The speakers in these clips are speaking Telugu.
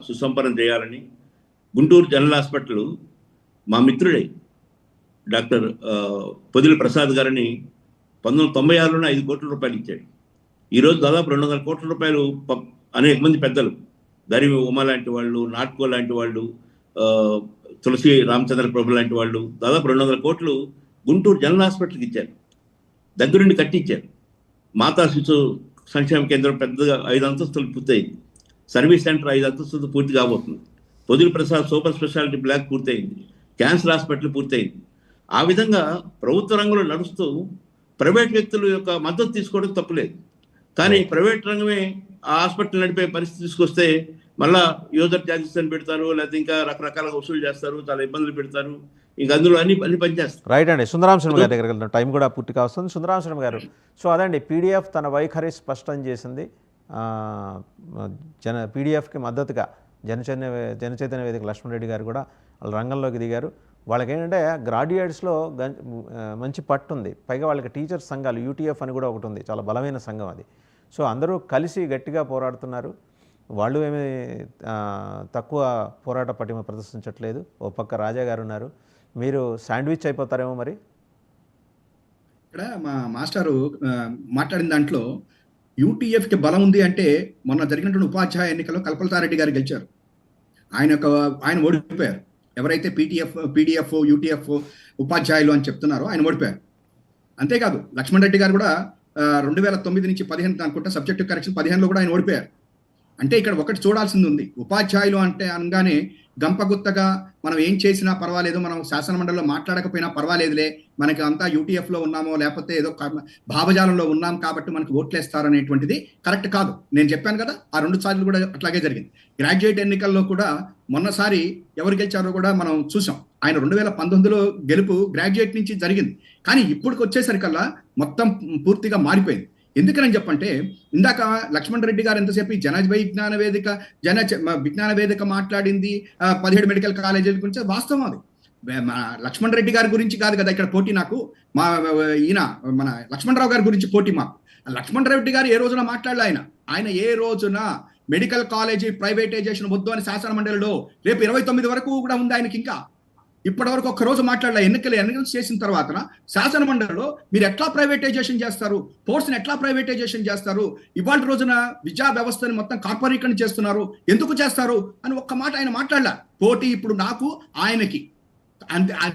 సుసంపన్నం చేయాలని గుంటూరు జనరల్ హాస్పిటల్ మా మిత్రుడే డాక్టర్ పొదిలి ప్రసాద్ గారిని 1996లోనే 5 కోట్ల రూపాయలు ఇచ్చాడు. ఈరోజు దాదాపు 200 కోట్ల రూపాయలు అనేక మంది పెద్దలు, దరివి ఉమ లాంటి వాళ్ళు, నాట్కో లాంటి వాళ్ళు, తులసి రామచంద్ర ప్రభు లాంటి వాళ్ళు దాదాపు 200 కోట్లు గుంటూరు జనరల్ హాస్పిటల్కి ఇచ్చారు. దగ్గరుండి కట్టించారు. మాతా శిశు సంక్షేమ కేంద్రం పెద్దగా 5 అంతస్తులు పూర్తయింది. సర్వీస్ సెంటర్ 5 అంతస్తులు పూర్తి కాబోతుంది. Podili Prasad super speciality block పూర్తయింది. క్యాన్సర్ హాస్పిటల్ పూర్తయింది. ఆ విధంగా ప్రభుత్వ రంగంలో నడుస్తూ ప్రైవేట్ వ్యక్తుల యొక్క మద్దతు తీసుకోవడం తప్పులేదు. కానీ ప్రైవేట్ రంగమే ఆ హాస్పిటల్ నడిపే పరిస్థితి తీసుకొస్తే మళ్ళా యూజర్ ఛార్జెస్ అని పెడతారు, లేకపోతే ఇంకా రకరకాలుగా వసూలు చేస్తారు, చాలా ఇబ్బందులు పెడతారు. ఇంకా అందులో అన్ని పనిచేస్తారు. రైట్ అండి. సుందరాం శర్మ గారి దగ్గరికి వెళ్తాం, టైం కూడా పూర్తిగా వస్తుంది. సుందరాం శర్మ గారు, సో అదండి పీడిఎఫ్ తన వైఖరి స్పష్టం చేసింది. పీడిఎఫ్కి మద్దతుగా జనచైతన్య వేదిక లక్ష్మణ్ రెడ్డి గారు కూడా వాళ్ళ రంగంలోకి దిగారు. వాళ్ళకి ఏంటంటే గ్రాడ్యుయేట్స్లో మంచి పట్టు ఉంది. పైగా వాళ్ళకి టీచర్స్ సంఘాలు యూటీఎఫ్ అని కూడా ఒకటి ఉంది, చాలా బలమైన సంఘం అది. సో అందరూ కలిసి గట్టిగా పోరాడుతున్నారు. వాళ్ళు ఏమీ తక్కువ పోరాట పటిమ ప్రదర్శించట్లేదు. ఓ పక్క రాజా గారు ఉన్నారు, మీరు శాండ్విచ్ అయిపోతారేమో మరి. ఇక్కడ మా మాస్టారు మాట్లాడిన దాంట్లో యూటీఎఫ్కి బలం ఉంది అంటే మొన్న జరిగినటువంటి ఉపాధ్యాయ ఎన్నికల్లో కల్పలతారెడ్డి గారు గెలిచారు. ఆయన ఓడిపోయారు. ఎవరైతే పీడిఎఫ్ యూటీఎఫ్ ఉపాధ్యాయులు అని చెప్తున్నారో ఆయన ఓడిపోయారు. అంతేకాదు లక్ష్మణ్ రెడ్డి గారు కూడా 2009 నుంచి 15 అనుకుంటా సబ్జెక్టివ్ కరెక్షన్ 15లో కూడా ఆయన ఓడిపోయారు. అంటే ఇక్కడ ఒకటి చూడాల్సింది ఉంది. ఉపాధ్యాయులు అంటే అనగానే గంపగుత్తగా మనం ఏం చేసినా పర్వాలేదు, మనం శాసనమండలిలో మాట్లాడకపోయినా పర్వాలేదులే, మనకి అంతా యూటీఎఫ్లో ఉన్నామో లేకపోతే ఏదో భావజాలంలో ఉన్నాం కాబట్టి మనకు ఓట్లేస్తారు అనేటువంటిది కరెక్ట్ కాదు. నేను చెప్పాను కదా, ఆ 2 సార్లు కూడా అట్లాగే జరిగింది. గ్రాడ్యుయేట్ ఎన్నికల్లో కూడా మొన్నసారి ఎవరు గెలిచారో కూడా మనం చూసాం. ఆయన 2019లో గెలుపు గ్రాడ్యుయేట్ నుంచి జరిగింది. కానీ ఇప్పటికి వచ్చేసరికల్లా మొత్తం పూర్తిగా మారిపోయింది. ఎందుకని చెప్పంటే ఇందాక లక్ష్మణ్ రెడ్డి గారు ఎంతసేపు విజ్ఞాన వేదిక మాట్లాడింది 17 మెడికల్ కాలేజీల గురించి, వాస్తవం అది. లక్ష్మణ్ రెడ్డి గారి గురించి కాదు కదా ఇక్కడ పోటీ. నాకు మన లక్ష్మణరావు గారి గురించి పోటీ మాకు. లక్ష్మణ్ రెడ్డి గారు ఏ రోజున మాట్లాడలే. ఆయన ఏ రోజున మెడికల్ కాలేజీ ప్రైవేటైజేషన్ వద్దు అని శాసన మండలిలో రేపు 29 వరకు కూడా ఉంది ఆయనకి. ఇంకా ఇప్పటి వరకు ఒక్కరోజు మాట్లాడలే. ఎన్నికలు చేసిన తర్వాత శాసన మండలిలో మీరు ఎట్లా ప్రైవేటైజేషన్ చేస్తారు, పోర్ట్స్ని ఎట్లా ప్రైవేటైజేషన్ చేస్తారు, ఇవాళ రోజున విద్యా వ్యవస్థని మొత్తం కార్పొరేటీకరణ చేస్తున్నారు, ఎందుకు చేస్తారు అని ఒక్క మాట ఆయన మాట్లాడలే. పోటీ ఇప్పుడు నాకు ఆయనకి.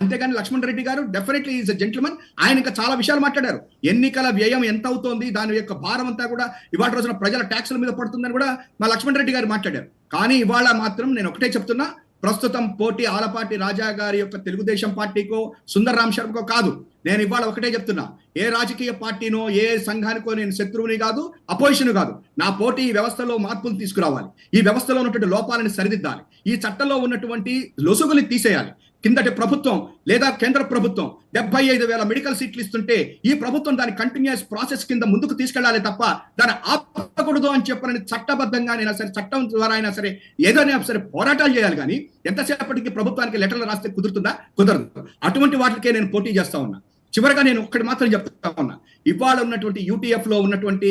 అంతేగాని లక్ష్మణ్ రెడ్డి గారు డెఫినెట్లీ ఈజ్ ఎ జెంటిల్మన్. ఆయన ఇంకా చాలా విషయాలు మాట్లాడారు. ఎన్నికల వ్యయం ఎంత అవుతోంది, దాని యొక్క భారం అంతా కూడా ఇవాళ రోజున ప్రజల ట్యాక్సుల మీద పడుతుందని కూడా మా లక్ష్మణ్ రెడ్డి గారు మాట్లాడారు. కానీ ఇవాళ మాత్రం నేను ఒకటే చెప్తున్నా, ప్రస్తుతం పోటీ ఆలపాటి రాజా గారి యొక్క తెలుగుదేశం పార్టీకో సుందర్ రామ్ శర్మకో కాదు. నేను ఇవాళ ఒకటే చెప్తున్నా, ఏ రాజకీయ పార్టీనో ఏ సంఘానికో నేను శత్రువుని కాదు, అపోజిషన్ కాదు. నా పోటీ ఈ వ్యవస్థలో మార్పులు తీసుకురావాలి, ఈ వ్యవస్థలో ఉన్నటువంటి లోపాలను సరిదిద్దాలి, ఈ చట్టంలో ఉన్నటువంటి లొసుగులు తీసేయాలి. కిందటి ప్రభుత్వం లేదా కేంద్ర ప్రభుత్వం 75,000 మెడికల్ సీట్లు ఇస్తుంటే ఈ ప్రభుత్వం దాని కంటిన్యూస్ ప్రాసెస్ కింద ముందుకు తీసుకెళ్లాలి తప్ప దాన్ని ఆపకూడదు అని చెప్పని చట్టబద్ధంగా అయినా సరే, చట్టం ద్వారా అయినా సరే, ఏదైనా సరే పోరాటాలు చేయాలి. కానీ ఎంతసేపటికి ప్రభుత్వానికి లెటర్లు రాస్తే కుదురుతుందా? కుదరదు. అటువంటి వాటికే నేను పోటీ చేస్తా ఉన్నా. చివరిగా నేను ఒక్కటి మాత్రం చెప్తా ఉన్నా, ఇవాళ ఉన్నటువంటి యూటీఎఫ్ లో ఉన్నటువంటి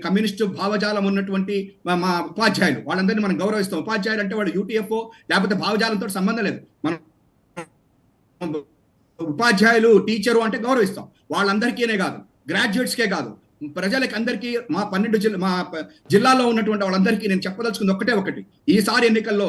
కమ్యూనిస్టు భావజాలం ఉన్నటువంటి మా ఉపాధ్యాయులు, వాళ్ళందరినీ మనం గౌరవిస్తాం. ఉపాధ్యాయులు అంటే వాళ్ళు యూటీఎఫ్ లేకపోతే భావజాలంతో సంబంధం లేదు. మనం ఉపాధ్యాయులు టీచరు అంటే గౌరవిస్తాం. వాళ్ళందరికీనే కాదు, గ్రాడ్యుయేట్స్కే కాదు, ప్రజలకు అందరికీ, మా 12 జిల్లాల్లో ఉన్నటువంటి వాళ్ళందరికీ నేను చెప్పదలుచుకుంది ఒకటి, ఈసారి ఎన్నికల్లో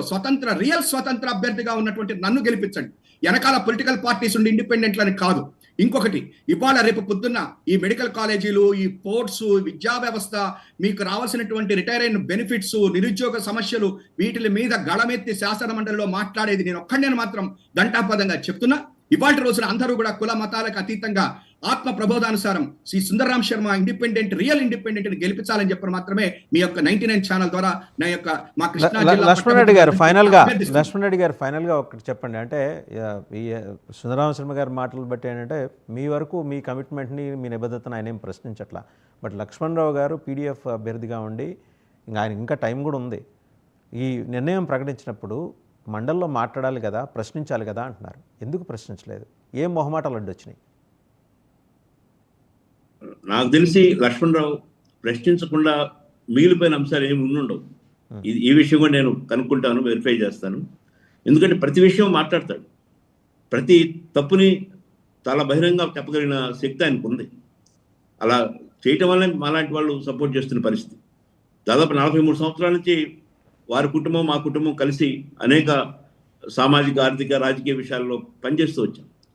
రియల్ స్వతంత్ర అభ్యర్థిగా ఉన్నటువంటి నన్ను గెలిపించండి. వెనకాల పొలిటికల్ పార్టీస్ ఉండి ఇండిపెండెంట్లని కాదు. ఇంకొకటి, ఇవాళ రేపు పొద్దున్న ఈ మెడికల్ కాలేజీలు, ఈ పోర్ట్స్, విద్యా వ్యవస్థ, మీకు రావాల్సినటువంటి రిటైర్ అయిన బెనిఫిట్స్, నిరుద్యోగ సమస్యలు, వీటి మీద గళమెత్తి శాసన మండలిలో మాట్లాడేది నేను ఒక్కడిని మాత్రం ఘంటాపదంగా చెప్తున్నా. ఇవాళ రోజున అందరూ కూడా కుల మతాలకు అతీతంగా ఆత్మ ప్రబోధానుసారం శ్రీ సుందర్ రామ్ శర్మ రియల్ ఇండిపెండెంట్ గెలిపించాలని చెప్పడం మాత్రమే మీ యొక్క 99 ఛానల్ ద్వారా నా యొక్క మా కృష్ణా జిల్లా. లక్ష్మణ్ రెడ్డి గారు ఫైనల్ గా ఒకటి చెప్పండి. అంటే ఈ సుందర్ రామ్ శర్మ గారి మాటలు బట్టి ఏంటంటే మీ వరకు మీ కమిట్మెంట్ని, మీ నిబద్ధతను ఆయన ఏం ప్రశ్నించట్లా. బట్ లక్ష్మణ్ రావు గారు పీడిఎఫ్ అభ్యర్థిగా ఉండి ఆయన ఇంకా టైం కూడా ఉంది. ఈ నిర్ణయం ప్రకటించినప్పుడు మండలిలో మాట్లాడాలి కదా, ప్రశ్నించాలి కదా అంటున్నారు. ఎందుకు ప్రశ్నించలేదు? ఏం మొహమాటాలు అడ్డొచ్చినాయి? నాకు తెలిసి లక్ష్మణరావు ప్రశ్నించకుండా మిగిలిపోయిన అంశాలు ఏమి ఉండవు. ఈ విషయం కూడా నేను కనుక్కుంటాను, వెరిఫై చేస్తాను. ఎందుకంటే ప్రతి విషయం మాట్లాడతాడు, ప్రతి తప్పుని చాలా బహిరంగంగా చెప్పగలిగిన శక్తి ఆయనకు ఉంది. అలా చేయటం వల్ల మాలాంటి వాళ్ళు సపోర్ట్ చేస్తున్న పరిస్థితి. దాదాపు 43 సంవత్సరాల నుంచి వారి కుటుంబం మా కుటుంబం కలిసి అనేక సామాజిక, ఆర్థిక, రాజకీయ విషయాల్లో పనిచేస్తూ వచ్చాం.